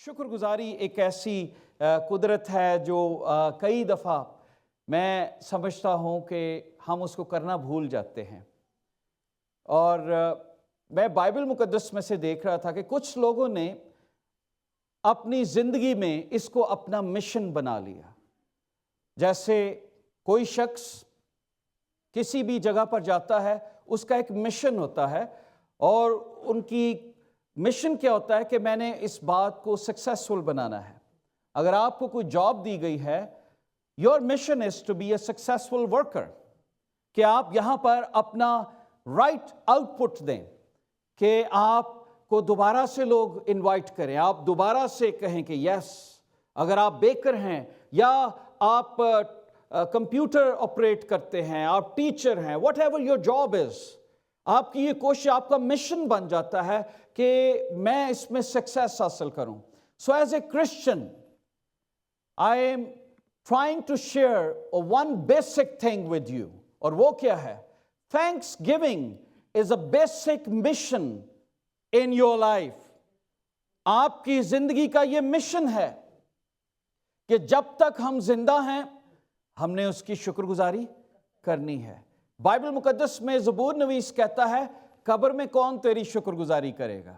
शुक्रगुजारी एक ऐसी कुदरत है जो कई दफ़ा मैं समझता हूँ कि हम उसको करना भूल जाते हैं। और मैं बाइबल मुकद्दस में से देख रहा था कि कुछ लोगों ने अपनी ज़िंदगी में इसको अपना मिशन बना लिया। जैसे कोई शख्स किसी भी जगह पर जाता है, उसका एक मिशन होता है, और उनकी मिशन क्या होता है कि मैंने इस बात को सक्सेसफुल बनाना है। अगर आपको कोई जॉब दी गई है, your mission is to be a successful worker, कि आप यहाँ पर अपना राइट आउटपुट दें, कि आपको दोबारा से लोग इनवाइट करें, आप दोबारा से कहें कि यस। अगर आप बेकर हैं या आप कंप्यूटर ऑपरेट करते हैं, आप टीचर हैं, what ever your job is, आपकी ये कोशिश, आपका मिशन बन जाता है कि मैं इसमें सक्सेस हासिल करूं। So as a Christian I am trying to share one basic thing with you, और वो क्या है? Thanks giving is a basic mission in your life. आपकी जिंदगी का ये मिशन है कि जब तक हम जिंदा हैं हमने उसकी शुक्रगुजारी करनी है। बाइबल मुकद्दस में ज़बूर नवीस कहता है, कब्र में कौन तेरी शुक्रगुजारी करेगा?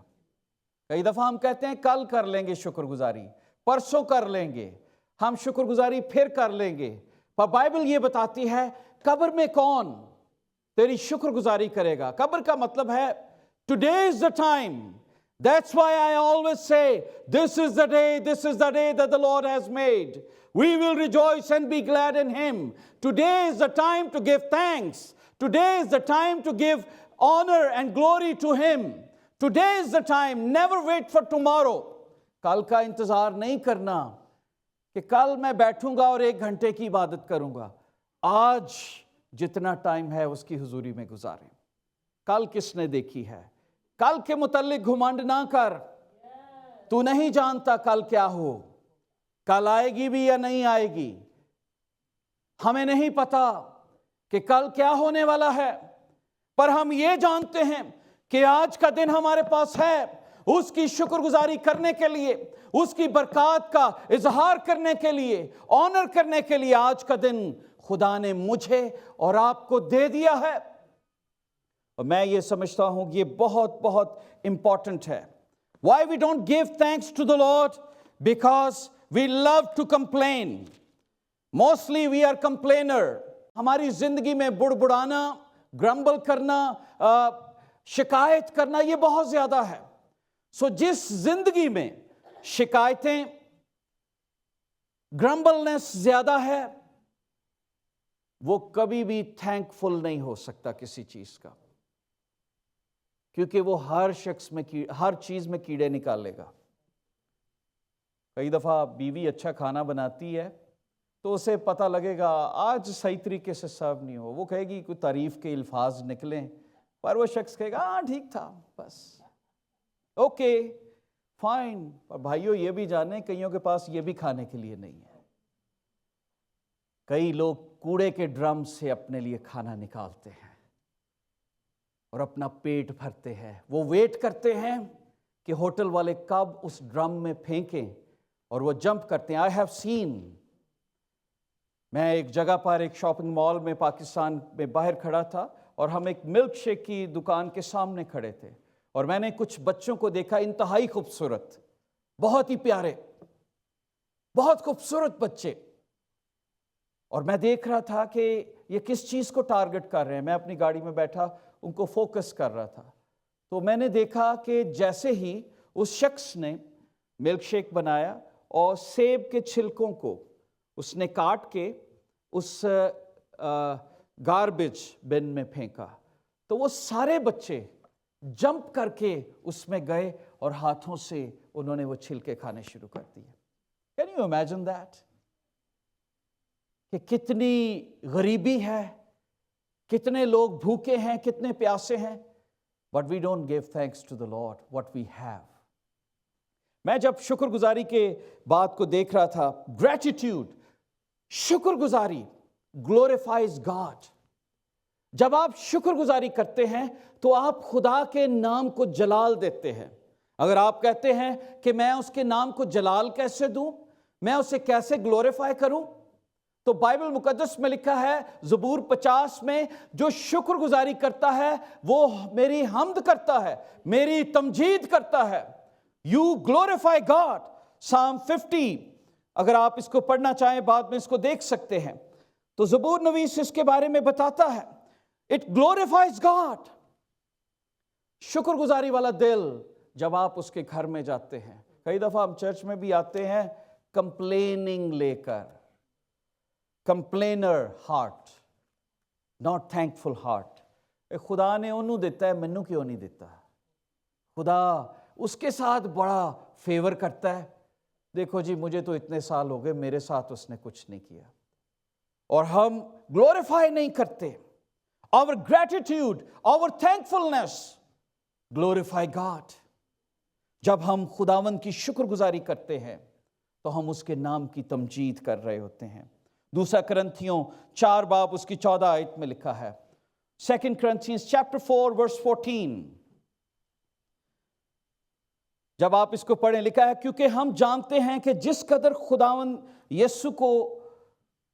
कई दफ़ा हम कहते हैं कल कर लेंगे शुक्रगुजारी, परसों कर लेंगे, हम शुक्रगुजारी फिर कर लेंगे, पर बाइबल ये बताती है कब्र में कौन तेरी शुक्रगुजारी करेगा। कब्र का मतलब है today is the time. That's why I always say, this is the day that the Lord has made. We will rejoice and be glad in Him. Today is the time to give thanks. Today is the time to give honor and glory to Him. Today is the time. Never wait for tomorrow. कल का इंतजार नहीं करना कि कल मैं बैठूंगा और 1 घंटे की इबादत करूंगा। आज जितना टाइम है उसकी हुजूरी में गुजारें। कल किसने देखी है? कल के मुतल्लिक घुमंड ना कर। तू नहीं जानता कल क्या हो, कल आएगी भी या नहीं आएगी। हमें नहीं पता कि कल क्या होने वाला है, पर हम ये जानते हैं कि आज का दिन हमारे पास है उसकी शुक्रगुजारी करने के लिए, उसकी बरकत का इजहार करने के लिए, ऑनर करने के लिए। आज का दिन खुदा ने मुझे और आपको दे दिया है, और मैं ये समझता हूं कि ये बहुत बहुत इंपॉर्टेंट है। Why we don't give thanks to the Lord? Because we love to complain. Mostly we are complainer. हमारी जिंदगी में बुड़बुड़ाना, ग्रम्बल करना, शिकायत करना, ये बहुत ज्यादा है। सो जिस जिंदगी में शिकायतें, ग्रम्बलनेस ज्यादा है, वो कभी भी थैंकफुल नहीं हो सकता किसी चीज का, क्योंकि वो हर शख्स में हर चीज में कीड़े निकालेगा। कई दफा बीवी अच्छा खाना बनाती है तो उसे पता लगेगा आज सही तरीके से सर्व नहीं हो, वो कहेगी कोई तारीफ के अल्फाज निकलें, पर वो शख्स कहेगा हाँ ठीक था, बस ओके फाइन। पर भाइयों ये भी जाने कईयों के पास ये भी खाने के लिए नहीं है। कई लोग कूड़े के ड्रम से अपने लिए खाना निकालते हैं और अपना पेट भरते हैं। वो वेट करते हैं कि होटल वाले कब उस ड्रम में फेंकें, और वो जंप करते हैं। आई हैव सीन, मैं एक जगह पर एक शॉपिंग मॉल में पाकिस्तान में बाहर खड़ा था, और हम एक मिल्क शेक की दुकान के सामने खड़े थे, और मैंने कुछ बच्चों को देखा, इंतहाई खूबसूरत, बहुत ही प्यारे, बहुत खूबसूरत बच्चे, और मैं देख रहा था कि ये किस चीज़ को टारगेट कर रहे हैं। मैं अपनी गाड़ी में बैठा उनको फोकस कर रहा था, तो मैंने देखा कि जैसे ही उस शख्स ने मिल्क शेक बनाया और सेब के छिलकों को उसने काट के उस गार्बेज बिन में फेंका, तो वो सारे बच्चे जंप करके उसमें गए और हाथों से उन्होंने वो छिलके खाने शुरू कर दिए। Can you imagine that? कि कितनी गरीबी है, कितने लोग भूखे हैं, कितने प्यासे हैं, but we don't give thanks to the Lord what we have. मैं जब शुक्रगुजारी के बात को देख रहा था, ग्रेटिट्यूड, शुक्रगुजारी ग्लोरीफाइज गॉड। जब आप शुक्रगुजारी करते हैं तो आप खुदा के नाम को जलाल देते हैं। اگر آپ کہتے ہیں کہ میں اس کے نام کو جلال کیسے دوں، میں اسے کیسے گلوریفائی کروں، تو بائبل مقدس میں لکھا ہے زبور 50 میں، جو شکر گزاری کرتا ہے وہ میری حمد کرتا ہے، میری تمجید کرتا ہے. You glorify God. Psalm 50، اگر آپ اس کو پڑھنا چاہیں بعد میں اس کو دیکھ سکتے ہیں، تو زبور نویس اس کے بارے میں بتاتا ہے. It glorifies God. شکر گزاری والا دل جب آپ اس کے گھر میں جاتے ہیں. کئی دفعہ ہم چرچ میں بھی آتے ہیں کمپلیننگ لے کر، کمپلینر ہارٹ، ناٹ تھینکفل ہارٹ. خدا نے انہوں دیتا ہے، منو کیوں نہیں دیتا؟ خدا اس کے ساتھ بڑا فیور کرتا ہے. دیکھو جی مجھے تو اتنے سال ہو گئے، میرے ساتھ اس نے کچھ نہیں کیا. اور ہم گلوریفائی نہیں کرتے. Our gratitude, our thankfulness glorify God. جب ہم خداوند کی شکر گزاری کرتے ہیں تو ہم اس کے نام کی تمجید کر رہے ہوتے ہیں. دوسرا کرنتھیوں 4 باب اس کی 14 آیت میں لکھا ہے. 2 Corinthians chapter 4 verse 14. جب آپ اس کو پڑھیں لکھا ہے، کیونکہ ہم جانتے ہیں کہ جس قدر خداوند یسوع کو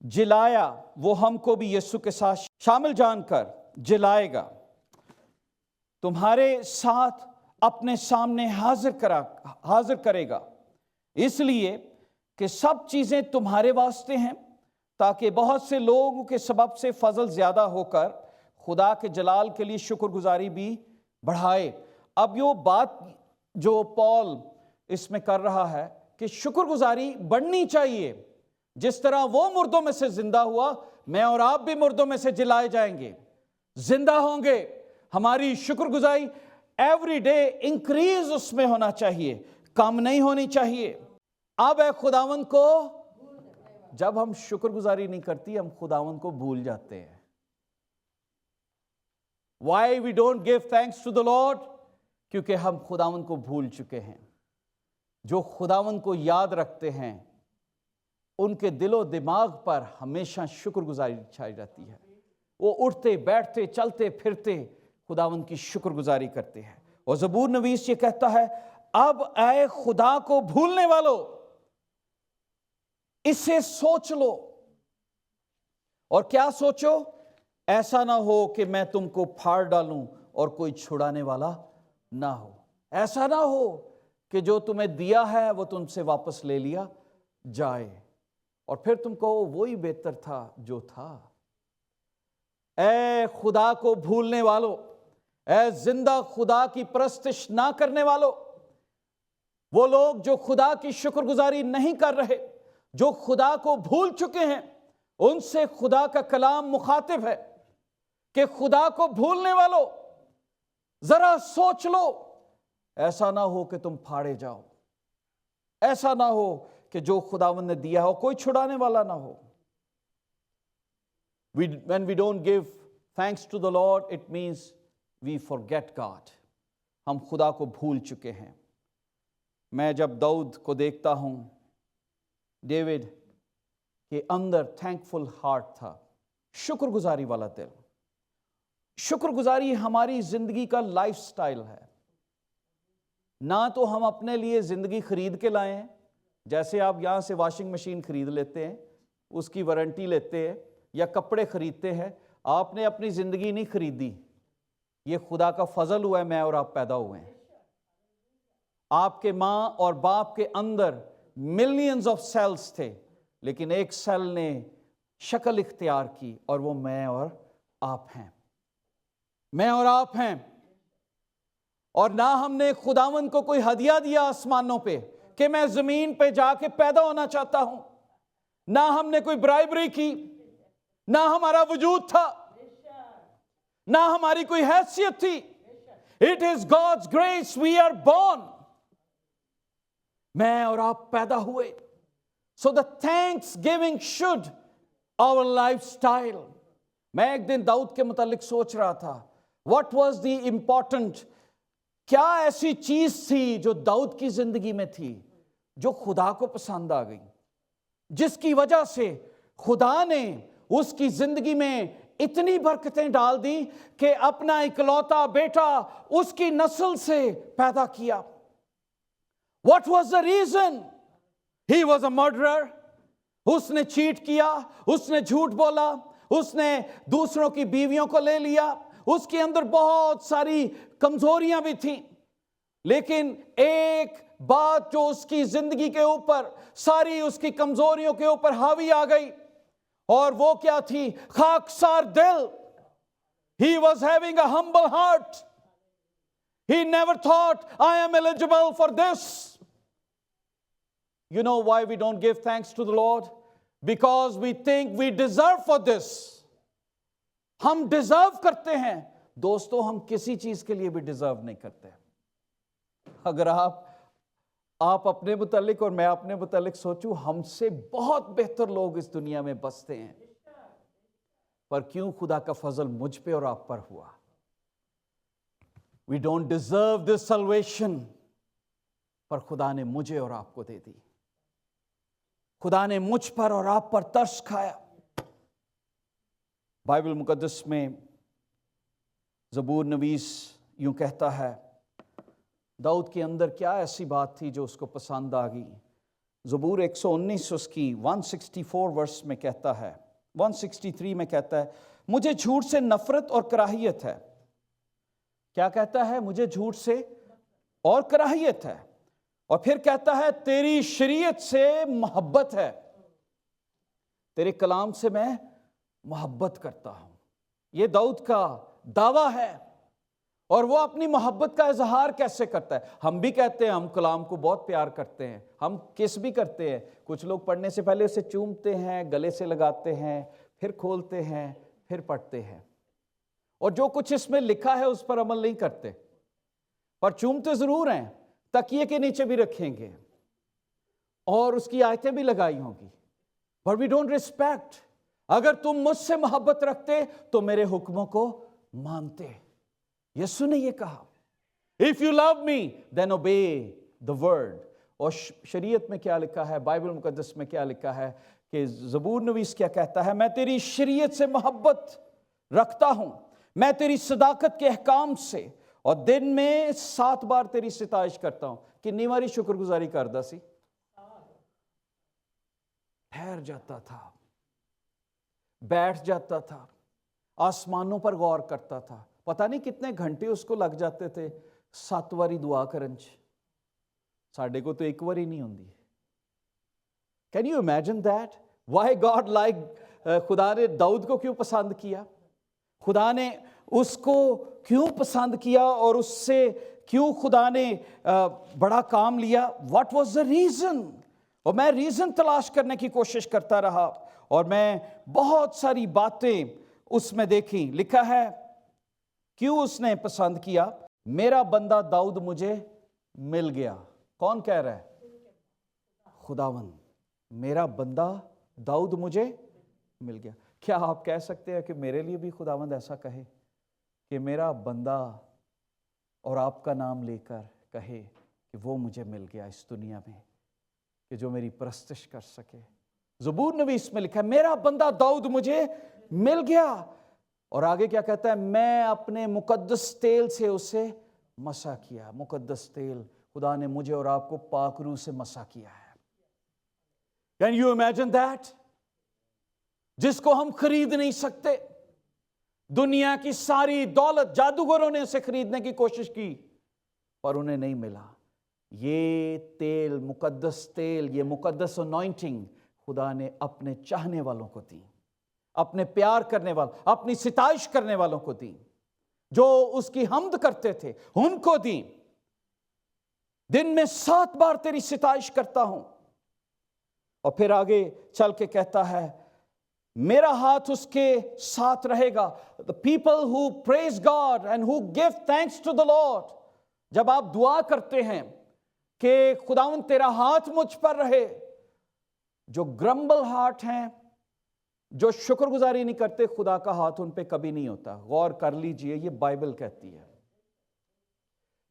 جلایا وہ ہم کو بھی یسوع کے ساتھ شامل جان کر جلائے گا، تمہارے ساتھ اپنے سامنے حاضر کرے گا، اس لیے کہ سب چیزیں تمہارے واسطے ہیں، تاکہ بہت سے لوگوں کے سبب سے فضل زیادہ ہو کر خدا کے جلال کے لیے شکر گزاری بھی بڑھائے. اب یہ بات جو پال اس میں کر رہا ہے کہ شکر گزاری بڑھنی چاہیے. جس طرح وہ مردوں میں سے زندہ ہوا، میں اور آپ بھی مردوں میں سے جلائے جائیں گے، زندہ ہوں گے. ہماری شکر گزاری ایوری ڈے انکریز اس میں ہونا چاہیے، کم نہیں ہونی چاہیے. اب اے خداوند کو، جب ہم شکر گزاری نہیں کرتی ہم خداوند کو بھول جاتے ہیں. Why we don't give thanks to the Lord؟ کیونکہ ہم خداوند کو بھول چکے ہیں. جو خداوند کو یاد رکھتے ہیں ان کے دل و دماغ پر ہمیشہ شکر گزاری چھائی جاتی ہے. وہ اٹھتے بیٹھتے چلتے پھرتے خداوند کی شکر گزاری کرتے ہیں. اور زبور نویس یہ کہتا ہے، اب اے خدا کو بھولنے والو اسے سوچ لو. اور کیا سوچو؟ ایسا نہ ہو کہ میں تم کو پھاڑ ڈالوں اور کوئی چھڑانے والا نہ ہو. ایسا نہ ہو کہ جو تمہیں دیا ہے وہ تم سے واپس لے لیا جائے اور پھر تم کو وہی بہتر تھا جو تھا. اے خدا کو بھولنے والو، اے زندہ خدا کی پرستش نہ کرنے والو، وہ لوگ جو خدا کی شکر گزاری نہیں کر رہے، جو خدا کو بھول چکے ہیں، ان سے خدا کا کلام مخاطب ہے کہ خدا کو بھولنے والو ذرا سوچ لو. ایسا نہ ہو کہ تم پھاڑے جاؤ، ایسا نہ ہو کہ جو خداوند نے دیا ہو کوئی چھڑانے والا نہ ہو. When we don't give thanks to the Lord, it means we forget God. ہم خدا کو بھول چکے ہیں. میں جب داؤد کو دیکھتا ہوں، ڈیوڈ کے اندر تھینکفل ہارٹ تھا، شکر گزاری والا دل. شکر گزاری ہماری زندگی کا لائف سٹائل ہے. نہ تو ہم اپنے لیے زندگی خرید کے لائے ہیں، جیسے آپ یہاں سے واشنگ مشین خرید لیتے ہیں، اس کی وارنٹی لیتے ہیں، یا کپڑے خریدتے ہیں. آپ نے اپنی زندگی نہیں خریدی، یہ خدا کا فضل ہوا ہے میں اور آپ پیدا ہوئے ہیں. آپ کے ماں اور باپ کے اندر ملینز آف سیلز تھے، لیکن ایک سیل نے شکل اختیار کی اور وہ میں اور آپ ہیں. میں اور آپ ہیں. اور نہ ہم نے خداوند کو کوئی ہدیہ دیا آسمانوں پہ کہ میں زمین پہ جا کے پیدا ہونا چاہتا ہوں. نہ ہم نے کوئی برائبری کی، نہ ہمارا وجود تھا، نہ ہماری کوئی حیثیت تھی. It is God's grace we are born. میں اور آپ پیدا ہوئے. So the thanksgiving should our lifestyle. میں ایک دن داؤد کے متعلق سوچ رہا تھا. What was the important؟ کیا ایسی چیز تھی جو داؤد کی زندگی میں تھی جو خدا کو پسند آ گئی، جس کی وجہ سے خدا نے اس کی زندگی میں اتنی برکتیں ڈال دی کہ اپنا اکلوتا بیٹا اس کی نسل سے پیدا کیا. What was the reason? He was a murderer. उसने चीट किया, उसने झूठ बोला, उसने दूसरों की बीवियों को ले लिया, उसके अंदर बहुत सारी कमजोरियां भी थी, लेकिन एक बात जो उसकी जिंदगी के ऊपर, सारी उसकी कमजोरियों के ऊपर हावी आ गई, और वो क्या थी? खाकसार दिल. He was having a humble heart. He never thought, I am eligible for this. You know why we don't give thanks to the Lord? Because we think we deserve for this. हम deserve करते हैं. दोस्तों, हम किसी चीज के लिए भी डिजर्व नहीं करते. अगर आप अपने मुतालिक और मैं अपने मुतालिक सोचूं, हमसे बहुत बेहतर लोग इस दुनिया में बसते हैं, पर क्यों खुदा का फजल मुझ पे और आप पर हुआ? We don't deserve this salvation, पर खुदा ने मुझे और आपको दे दी. खुदा ने मुझ पर और आप पर तरस खाया. बाइबल मुकद्दस में ज़बूर नवीस यूं कहता है, दाऊद के अंदर क्या ऐसी बात थी जो उसको पसंद आ गई. ज़बूर 119 उसकी 164 वर्स में कहता है, 163 में कहता है, मुझे झूठ से नफरत और कराहियत है. क्या कहता है? मुझे झूठ से और कराहियत है. और फिर कहता है, तेरी शरीयत से मोहब्बत है. तेरे कलाम से मैं मोहब्बत करता हूं. ये दाऊद का दावा है. और वो अपनी मोहब्बत का इजहार कैसे करता है? हम भी कहते हैं हम कलाम को बहुत प्यार करते हैं, हम किस भी करते हैं. कुछ लोग पढ़ने से पहले उसे चूमते हैं, गले से लगाते हैं, फिर खोलते हैं, फिर पढ़ते हैं, और जो कुछ इसमें लिखा है उस पर अमल नहीं करते, पर चूमते जरूर हैं. तकिए के नीचे भी रखेंगे और उसकी आयतें भी लगाई होंगी, पर वी डोंट रिस्पेक्ट. अगर तुम मुझसे मोहब्बत रखते तो मेरे हुक्मों को मानते. यीशु ने ये कहा, if you love me then obey the word. और शरीयत में क्या लिखा है, बाइबल मुकद्दस में क्या लिखा है कि ज़बूर नवीस क्या कहता है? मैं तेरी शरीयत से मोहब्बत रखता हूं, मैं तेरी सदाकत के अहकाम से और दिन में 7 बार तेरी सिताइश करता हूं. कितनी बारी शुक्रगुजारी करदा सी? ठहर जाता था, बैठ जाता था, आसमानों पर गौर करता था. पता नहीं कितने घंटे उसको लग जाते थे 7 वारी दुआ करन च. साडे को तो एक बार ही नहीं होंदी. Can you imagine that? Why God like खुदा ने दाऊद को क्यों पसंद किया? खुदा ने उसको क्यों पसंद किया और उससे क्यों खुदा ने बड़ा काम लिया? What was the reason? और मैं रीजन तलाश करने की कोशिश करता रहा और मैं बहुत सारी बातें उसमें देखी. लिखा है क्यों उसने पसंद किया. मेरा बंदा दाऊद मुझे मिल गया. कौन कह रहा है? खुदावंद. मेरा बंदा दाऊद मुझे मिल गया. क्या आप कह सकते हैं कि मेरे लिए भी खुदावंद ऐसा कहे कि मेरा बंदा और आपका नाम लेकर कहे कि वो मुझे मिल गया इस दुनिया में, कि जो मेरी परस्तिश कर सके? ज़बूर नवीस में लिखा है, मेरा बंदा दाऊद मुझे मिल गया. और आगे क्या कहता है? मैं अपने मुकद्दस तेल से उसे मसा किया. मुकद्दस तेल, खुदा ने मुझे और आपको पाक रूह से मसा किया है. Can you imagine that? जिसको हम खरीद नहीं सकते. दुनिया की सारी दौलत जादूगरों ने उसे खरीदने की कोशिश की, पर उन्हें नहीं मिला. ये तेल, मुकद्दस तेल, ये मुकद्दस अनॉइंटिंग खुदा ने अपने चाहने वालों को दी, अपने प्यार करने वालों, अपनी सिताइश करने वालों को दी, जो उसकी हम्द करते थे उनको दी. दिन में 7 बार तेरी सिताइश करता हूं. और फिर आगे चल के कहता है, मेरा हाथ उसके साथ रहेगा. The people who praise God and who give thanks to the Lord. जब आप दुआ करते हैं कि खुदावंद तेरा हाथ मुझ पर रहे, जो ग्रम्बल हार्ट हैं, जो शुक्रगुजारी नहीं करते, खुदा का हाथ उन पे कभी नहीं होता. गौर कर लीजिए, ये बाइबल कहती है.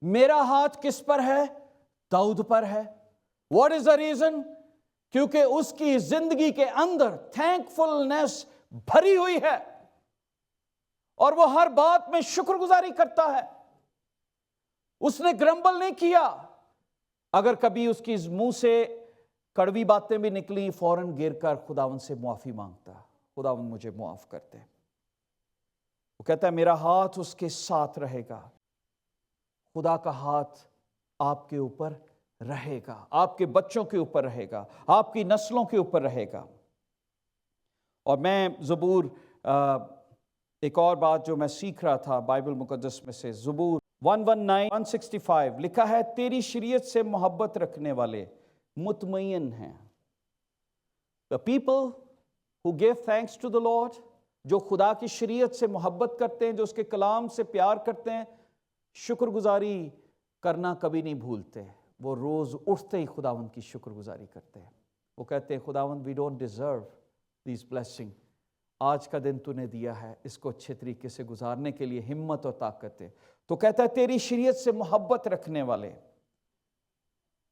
मेरा हाथ किस पर है? दाऊद पर है. What is the reason? क्योंकि उसकी जिंदगी के अंदर थैंकफुलनेस भरी हुई है और वो हर बात में शुक्रगुजारी करता है. उसने ग्रम्बल नहीं किया. اگر کبھی اس کی منہ سے کڑوی باتیں بھی نکلی فوراً گر کر خداوند سے معافی مانگتا، خداوند مجھے معاف کر دے۔ وہ کہتا ہے میرا ہاتھ اس کے ساتھ رہے گا۔ خدا کا ہاتھ آپ کے اوپر رہے گا، آپ کے بچوں کے اوپر رہے گا، آپ کی نسلوں کے اوپر رہے گا۔ اور میں زبور ایک اور بات جو میں سیکھ رہا تھا بائبل مقدس میں سے، زبور 119 165 لکھا ہے، تیری شریعت سے محبت رکھنے والے مطمئن ہیں۔ The people who give thanks to the Lord، جو خدا کی شریعت سے محبت کرتے ہیں، جو اس کے کلام سے پیار کرتے ہیں، شکر گزاری کرنا کبھی نہیں بھولتے۔ وہ روز اٹھتے ہی خداوند کی شکر گزاری کرتے ہیں۔ وہ کہتے ہیں خداوند we don't deserve these blessing، آج کا دن تو نے دیا ہے، اس کو اچھے طریقے سے گزارنے کے لیے ہمت اور طاقت ہے۔ تو کہتا ہے تیری شریعت سے محبت رکھنے والے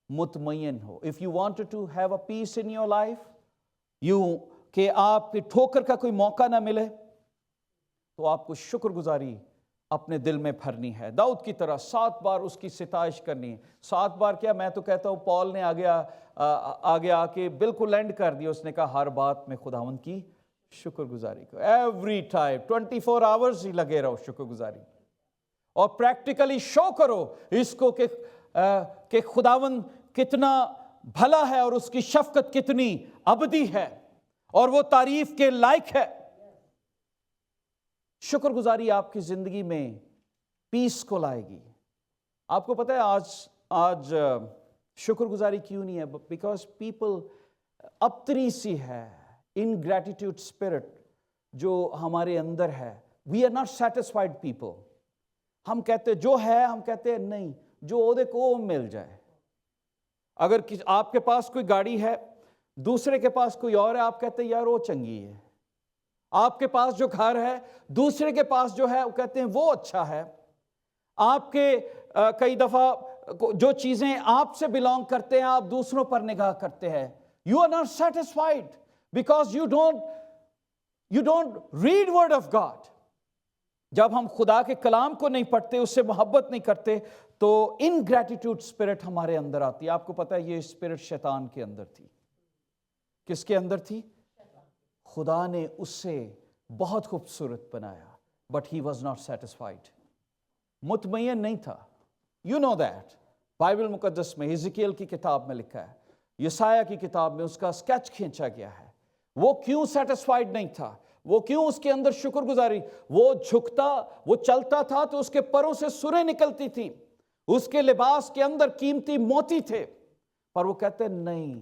مطمئن ہو۔ If you wanted to have a peace in your life، یوں کہ آپ کی ٹھوکر کا کوئی موقع نہ ملے، تو آپ کو شکر گزاری اپنے دل میں بھرنی ہے، داؤد کی طرح 7 بار اس کی ستائش کرنی ہے۔ 7 بار کیا، میں تو کہتا ہوں پال نے آگے آ کے بالکل اینڈ کر دیا، اس نے کہا ہر بات میں خداوند کی شکر گزاری کرو، ایوری ٹائم 24 آورز ہی لگے رہو شکر گزاری، اور پریکٹیکلی شو کرو اس کو کہ خداوند کتنا بھلا ہے اور اس کی شفقت کتنی ابدی ہے اور وہ تعریف کے لائق ہے۔ شکر گزاری آپ کی زندگی میں پیس کو لائے گی۔ آپ کو پتہ ہے آج شکر گزاری کیوں نہیں ہے؟ بیکاز پیپل ابتری سی ہے، انگریٹیٹیوڈ اسپرٹ جو ہمارے اندر ہے۔ We are not satisfied people. ہم کہتے جو ہے، ہم کہتے ہیں نہیں، جو عہدے کو مل جائے۔ اگر آپ کے پاس کوئی گاڑی ہے، دوسرے کے پاس کوئی اور ہے، آپ کہتے ہیں یار وہ چنگی ہے۔ آپ کے پاس جو گھر ہے، دوسرے کے پاس جو ہے وہ کہتے ہیں وہ اچھا ہے۔ آپ کے کئی دفعہ جو چیزیں آپ سے بلانگ کرتے ہیں، آپ دوسروں پر نگاہ کرتے ہیں۔ You are not satisfied because you don't read word of God. جب ہم خدا کے کلام کو نہیں پڑھتے، اس سے محبت نہیں کرتے، تو انگریٹیٹیوڈ اسپرٹ ہمارے اندر آتی ہے۔ آپ کو پتہ ہے یہ اسپرٹ شیطان کے اندر تھی۔ کس کے اندر تھی؟ خدا نے اس سے بہت خوبصورت بنایا، but he was not satisfied, مطمئن نہیں تھا۔ یو نو دیٹ، بائبل مقدس میں حزقیل کی کتاب میں لکھا ہے، یسایہ کی کتاب میں اس کا اسکیچ کھینچا گیا ہے۔ وہ کیوں سیٹسفائڈ نہیں تھا؟ وہ کیوں اس کے اندر شکر گزاری؟ وہ جھکتا، وہ چلتا تھا تو اس کے پروں سے سریں نکلتی تھی، اس کے لباس کے اندر قیمتی موتی تھے، پر وہ کہتے نہیں،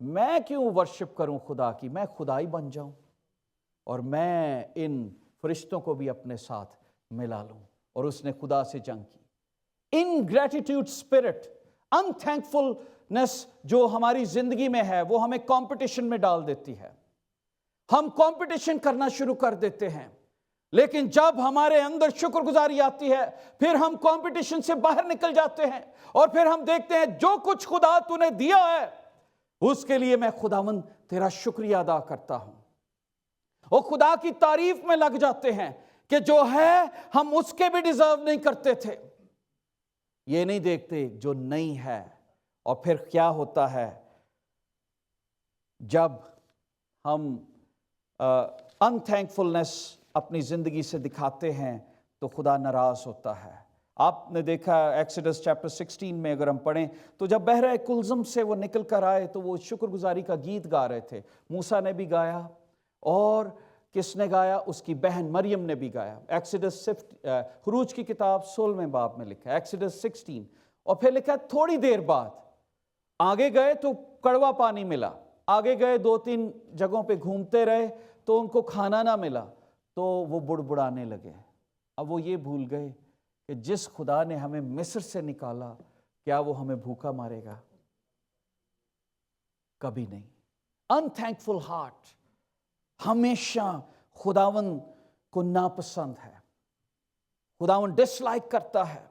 میں کیوں ورشپ کروں خدا کی، میں خدا ہی بن جاؤں اور میں ان فرشتوں کو بھی اپنے ساتھ ملا لوں۔ اور اس نے خدا سے جنگ کی۔ انگریٹیٹیوڈ اسپرٹ، ان تھینکفلنس جو ہماری زندگی میں ہے، وہ ہمیں کمپٹیشن میں ڈال دیتی ہے۔ ہم کمپٹیشن کرنا شروع کر دیتے ہیں، لیکن جب ہمارے اندر شکر گزاری آتی ہے، پھر ہم کمپٹیشن سے باہر نکل جاتے ہیں، اور پھر ہم دیکھتے ہیں جو کچھ خدا تو نے دیا ہے اس کے لیے میں خداوند تیرا شکریہ ادا کرتا ہوں، اور خدا کی تعریف میں لگ جاتے ہیں کہ جو ہے ہم اس کے بھی ڈیزرو نہیں کرتے تھے۔ یہ نہیں دیکھتے جو نہیں ہے۔ اور پھر کیا ہوتا ہے جب ہم ان تھینکفلنس اپنی زندگی سے دکھاتے ہیں تو خدا ناراض ہوتا ہے۔ آپ نے دیکھا ایکسیڈس چیپٹر 16 میں اگر ہم پڑھیں تو جب بحر کلزم سے وہ نکل کر آئے تو وہ شکر گزاری کا گیت گا رہے تھے۔ موسیٰ نے بھی گایا، اور کس نے گایا؟ اس کی بہن مریم نے بھی گایا۔ ایکسیڈس خروج کی کتاب 16 باب میں لکھا ہے، ایکسیڈس 16، اور پھر لکھا ہے تھوڑی دیر بعد آگے گئے تو کڑوا پانی ملا، آگے گئے 2-3 جگہوں پہ گھومتے رہے تو ان کو کھانا نہ ملا، تو وہ بڑبڑانے لگے۔ اب وہ یہ بھول گئے کہ جس خدا نے ہمیں مصر سے نکالا، کیا وہ ہمیں بھوکا مارے گا؟ کبھی نہیں۔ ان تھینکفل ہارٹ ہمیشہ خداوند کو ناپسند ہے، خداوند ڈس لائک کرتا ہے،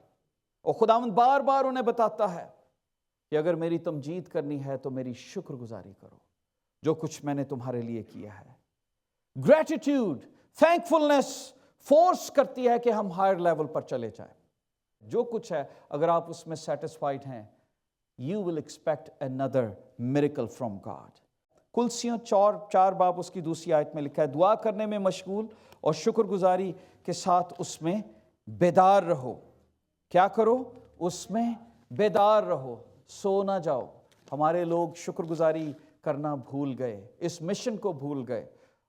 اور خداوند بار بار انہیں بتاتا ہے کہ اگر میری تمجید کرنی ہے تو میری شکر گزاری کرو جو کچھ میں نے تمہارے لیے کیا ہے۔ گریٹیٹیوڈ، تھینکفلنس فورس کرتی ہے کہ ہم ہائر لیول پر چلے جائیں۔ جو کچھ ہے اگر آپ اس میں سیٹسفائیڈ ہیں you will expect another miracle from God. कुलसियों 4 बाब उसकी दूसरी आयत में लिखा है, दुआ करने में मशगूल और शुक्रगुजारी के साथ उसमें बेदार रहो। क्या करो? उसमें बेदार रहो, सो ना जाओ। हमारे लोग शुक्रगुजारी करना भूल गए, इस मिशन को भूल गए।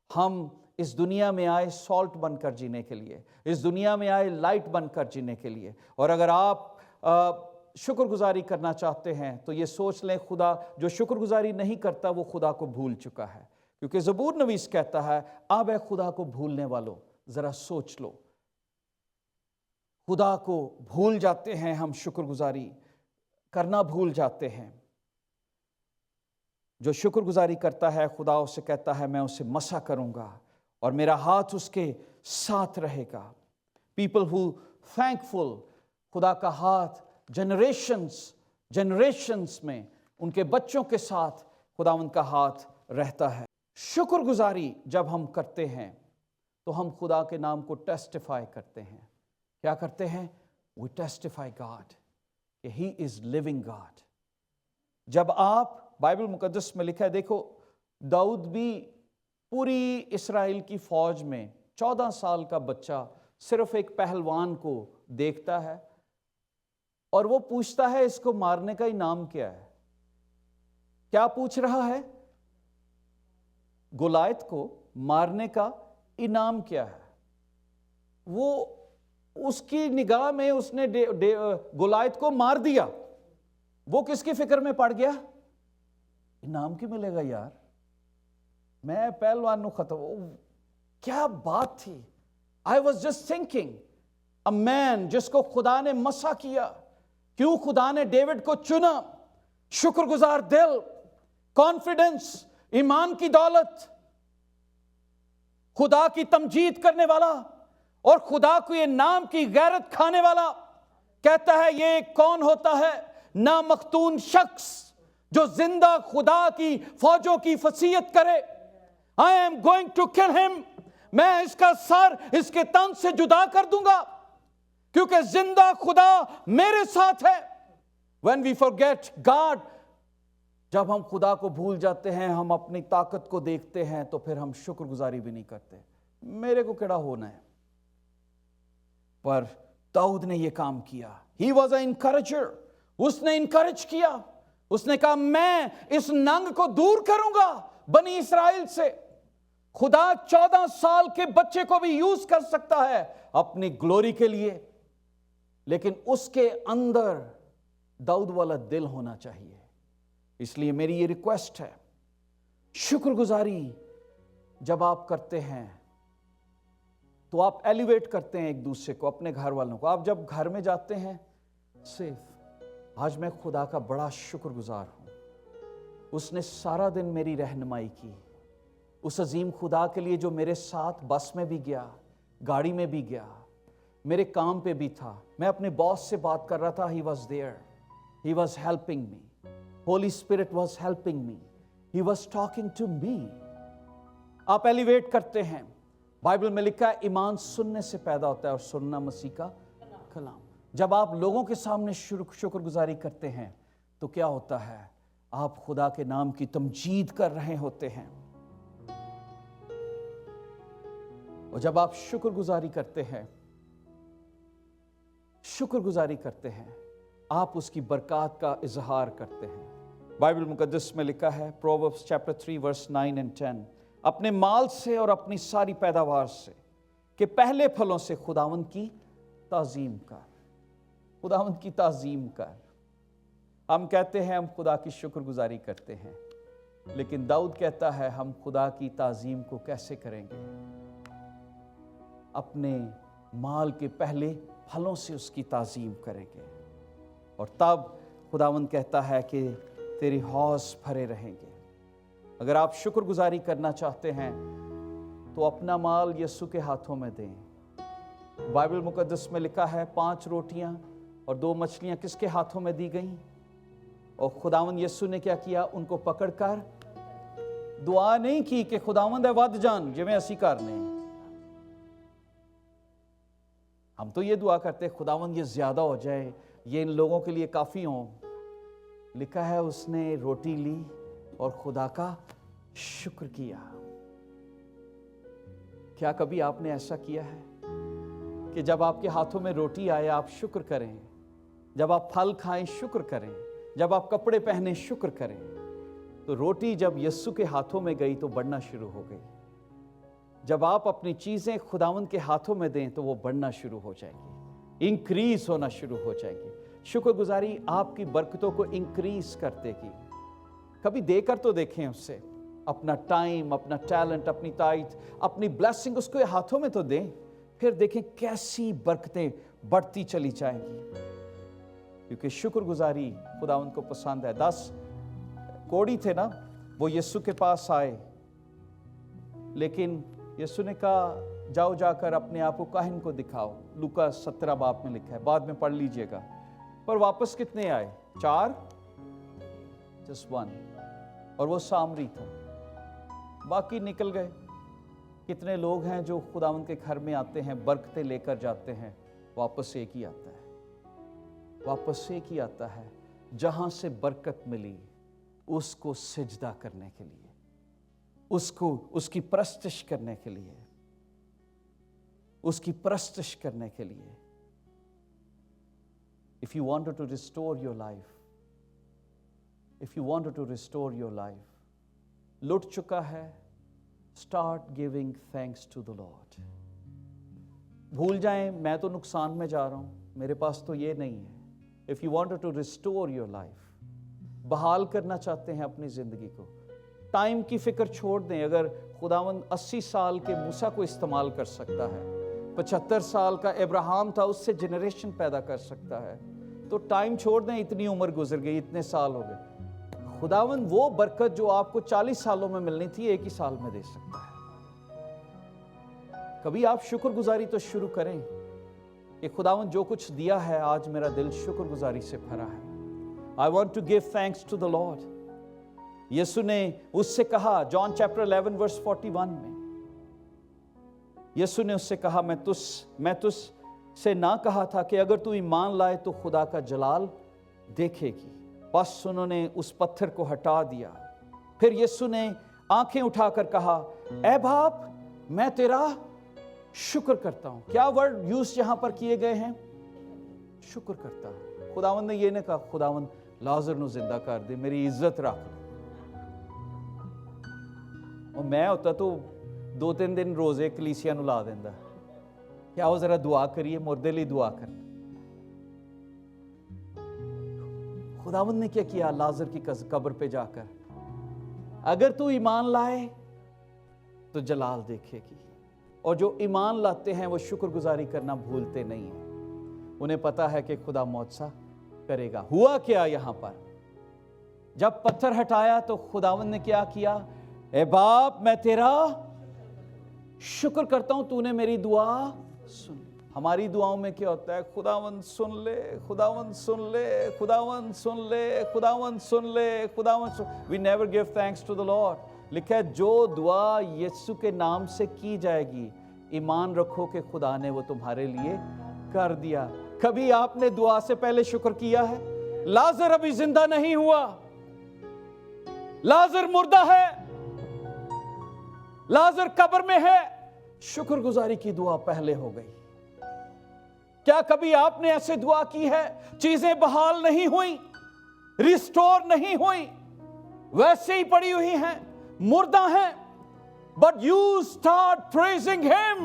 हम इस दुनिया में आए सॉल्ट बनकर जीने के लिए, इस दुनिया में आए लाइट बनकर जीने के लिए। और अगर आप शुक्रगुजारी करना चाहते हैं तो ये सोच लें, खुदा जो शुक्रगुजारी नहीं करता वो खुदा को भूल चुका है। क्योंकि ज़बूर नवीस कहता है, अब है खुदा को भूलने वालों, ज़रा सोच लो। खुदा को भूल जाते हैं हम, शुक्रगुजारी करना भूल जाते हैं। जो शुक्रगुजारी करता है, खुदा उसे कहता है मैं उसे मसा करूंगा और मेरा हाथ उसके साथ रहेगा। पीपल हु थैंकफुल, खुदा का हाथ जनरेशंस में उनके बच्चों के साथ खुदावंद का हाथ रहता है। शुक्रगुजारी जब हम करते हैं तो हम खुदा के नाम को टेस्टिफाई करते हैं। क्या करते हैं? वी टेस्टिफाई गॉड कि ही इज लिविंग गॉड। जब आप, बाइबल मुकद्दस में लिखा है, देखो दाऊद भी पूरी इस्राएल की फौज में 14 साल का बच्चा सिर्फ एक पहलवान को देखता है और वो पूछता है इसको मारने का इनाम क्या है? क्या पूछ रहा है? गोलायत को मारने का इनाम क्या है? वो उसकी निगाह में उसने गोलायत को मार दिया, वो किसकी फिक्र में पड़ गया? इनाम की मिलेगा यार, मैं पहलवान नु खत्म। क्या बात थी! I was just thinking, a man जिसको खुदा ने मसा किया, क्यों खुदा ने डेविड को चुना? शुक्रगुजार दिल, कॉन्फिडेंस, ईमान की दौलत, खुदा की तमजीद करने वाला और खुदा को ये नाम की गैरत खाने वाला। कहता है ये कौन होता है? ना मख्तून शख्स जो जिंदा खुदा की फौजों की फसीयत करे। I am going to kill him, मैं इसका सर इसके तन से जुदा कर दूंगा क्योंकि जिंदा खुदा मेरे साथ है। When we forget God, जब हम खुदा को भूल जाते हैं, हम अपनी ताकत को देखते हैं, तो फिर हम शुक्रगुजारी भी नहीं करते। मेरे को केड़ा होना है? पर दाऊद ने यह काम किया। He was an encourager, उसने इंकरेज किया। उसने कहा मैं इस नंग को दूर करूंगा बनी इस्राएल से। खुदा 14 साल के बच्चे को भी यूज कर सकता है अपनी ग्लोरी के लिए, लेकिन उसके अंदर दाऊद वाला दिल होना चाहिए। इसलिए मेरी ये रिक्वेस्ट है, शुक्रगुजारी जब आप करते हैं तो आप एलिवेट करते हैं एक दूसरे को, अपने घर वालों को। आप जब घर में जाते हैं, सिर्फ आज मैं खुदा का बड़ा शुक्रगुजार हूं, उसने सारा दिन मेरी रहनुमाई की। उस अजीम खुदा के लिए जो मेरे साथ बस में भी गया, गाड़ी में भी गया, मेरे काम पे भी था। मैं अपने बॉस से बात कर रहा था, he was there, he was helping me, Holy Spirit was helping me, he was talking to me. आप एलिवेट करते हैं। बाइबल में लिखा है ईमान सुनने से पैदा होता है और सुनना मसीह का कलाम। जब आप लोगों के सामने शुक्रगुजारी करते हैं तो क्या होता है? आप खुदा के नाम की तमजीद कर रहे होते हैं। और जब आप शुक्रगुजारी करते हैं, आप उसकी बरकत का इजहार करते हैं। बाइबल मुकद्दस में लिखा है, प्रोवर्ब्स चैप्टर 3 वर्स 9 एंड 10, अपने माल से और अपनी सारी पैदावार से के पहले फलों से खुदावंद की ताजीम कर। खुदावंद की ताजीम कर। हम कहते हैं हम खुदा की शुक्रगुजारी करते हैं, लेकिन दाऊद कहता है हम खुदा की ताजीम को कैसे करेंगे? अपने माल के पहले फलों से उसकी ताजीम करेंगे। और तब खुदावंद कहता है कि तेरी हौस भरे रहेंगे। अगर आप शुक्रगुजारी करना चाहते हैं तो अपना माल यीशु के हाथों में दें। बाइबल मुकद्दस में लिखा है 5 रोटियां और 2 मछलियां किसके हाथों में दी गईं? और खुदावंद यीशु ने क्या किया? उनको पकड़कर दुआ नहीं की कि खुदावंद है वध जान जिवें असी करने। हम तो ये दुआ करते खुदावंद ये ज्यादा हो जाए, ये इन लोगों के लिए काफी हो। लिखा है उसने रोटी ली और खुदा का शुक्र किया। क्या कभी आपने ऐसा किया है कि जब आपके हाथों में रोटी आए आप शुक्र करें, जब आप फल खाएं शुक्र करें, जब आप कपड़े पहने शुक्र करें? तो रोटी जब यीशु के हाथों में गई तो बढ़ना शुरू हो गई। जब आप अपनी चीजें खुदावंद के हाथों में दें तो वो बढ़ना शुरू हो जाएगी, इंक्रीज होना शुरू हो जाएगी। शुक्रगुजारी आपकी बरकतों को इंक्रीज कर देगी। कभी देकर तो देखें उससे, अपना टाइम, अपना टैलेंट, अपनी ताइथ, अपनी ब्लेसिंग उसको हाथों में तो दें, फिर देखें कैसी बरकतें बढ़ती चली जाएंगी। क्योंकि शुक्रगुजारी खुदावंद को पसंद है। 10 कोढ़ी थे ना, वो यीशु के पास आए, लेकिन यीशु ने कहा जाओ जाकर अपने आप को काहिन को दिखाओ। लूका 17 बाब में लिखा है, बाद में पढ़ लीजिएगा। पर वापस कितने आए? 4, जस्ट 1, और वो सामरी था, बाकी निकल गए। कितने लोग हैं जो खुदावंद के घर में आते हैं, बरकतें लेकर जाते हैं, वापस एक ही आता है, वापस एक ही आता है जहां से बरकत मिली उसको सिजदा करने के लिए, उसको उसकी परस्तिश करने के लिए, उसकी परस्तिश करने के लिए। If you wanted to restore your life, if you wanted to restore your life, लुट चुका है, start giving thanks to the Lord. भूल जाएं मैं तो नुकसान में जा रहा हूं, मेरे पास तो ये नहीं है। If you wanted to restore your life, बहाल करना चाहते हैं अपनी जिंदगी को, टाइम की फिक्र छोड़ दें। अगर खुदावंद 80 साल के मूसा को इस्तेमाल कर सकता है, 75 साल का अब्राहम था, उससे जनरेशन पैदा कर सकता है, तो टाइम छोड़ दें। इतनी उम्र गुजर गई, इतने साल हो गए। खुदावंद वो बरकत जो आपको 40 सालों में मिलनी थी, 1 ही साल में दे सकता है। कभी आप शुक्रगुजारी तो शुरू करें कि खुदावंद जो कुछ दिया है, आज मेरा दिल शुक्रगुजारी से भरा है। I want to give thanks to the Lord. यीशु ने उससे कहा, जॉन चैप्टर 11 वर्स 41 में, यीशु ने उससे कहा, मैं तुझ से ना कहा था कि अगर तू ईमान लाए तो खुदा का जलाल देखेगी। बस उन्होंने उस पत्थर को हटा दिया। फिर यीशु ने आंखें उठाकर कहा, ऐ बाप, मैं तेरा शुक्र करता हूं। क्या वर्ड यूज यहां पर किए गए हैं? शुक्र करता हूं। खुदावंद ने ये नहीं कहा, खुदावंद लाजर नु जिंदा कर दे, मेरी इज्जत रख। और मैं होता तो 2-3 दिन रोजे कलीसिया नु ला देंदा। क्या वो जरा दुआ करिए, मुर्दे लिए दुआ कर। खुदावंद ने क्या किया? लाजर की कब्र पे जाकर, अगर तू ईमान लाए तो जलाल देखेगी। और जो ईमान लाते हैं वो शुक्रगुजारी करना भूलते नहीं है। उन्हें पता है कि खुदा मौजज़ा करेगा। हुआ क्या यहां पर? जब पत्थर हटाया तो खुदावंद ने क्या किया? ए बाप, मैं तेरा शुक्र करता हूं, तूने मेरी दुआ सुन। हमारी दुआओं में क्या होता है? खुदावंद सुन ले, खुदावंद सुन ले, खुदावंद सुन ले, खुदावंद सुन ले, खुदावंद सुन। We never give thanks to the Lord. लिखा है, जो दुआ यीशु के नाम से की जाएगी, ईमान रखो कि खुदा ने वो तुम्हारे लिए कर दिया। कभी आपने दुआ से पहले शुक्र किया है? लाजर अभी जिंदा नहीं हुआ, लाजर मुर्दा है, लाजर कब्र में है, शुक्रगुजारी की दुआ पहले हो गई। क्या कभी आपने ऐसे दुआ की है? चीजें बहाल नहीं हुई, रिस्टोर नहीं हुई, वैसे ही पड़ी हुई हैं, मुर्दा हैं, but you start praising him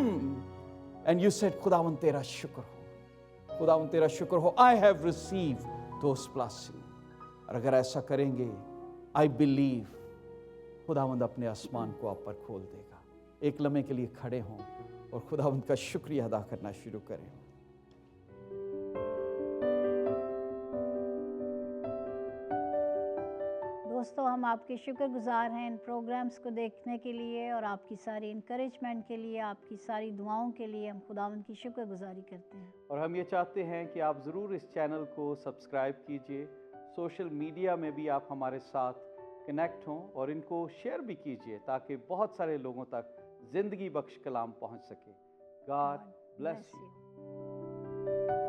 and you said, खुदावंद तेरा शुक्र हो, खुदावंद तेरा शुक्र हो, I have received those blessings। और अगर ऐसा करेंगे, I believe खुदावंद अपने आसमान को आप पर खोल देगा। एक लम्हे के लिए खड़े हों और खुदावंद का शुक्रिया अदा करना शुरू करें। दोस्तों, हम आपके शुक्रगुजार हैं इन प्रोग्राम्स को देखने के लिए और आपकी सारी इनकरेजमेंट के लिए, आपकी सारी दुआओं के लिए हम खुदावंद की शुक्रगुजारी करते हैं। और हम ये चाहते हैं कि आप ज़रूर इस चैनल को सब्सक्राइब कीजिए, सोशल मीडिया में भी आप हमारे साथ कनेक्ट हों और इनको शेयर भी कीजिए ताकि बहुत सारे लोगों तक ज़िंदगी बख्श कलाम पहुंच सके। God bless you.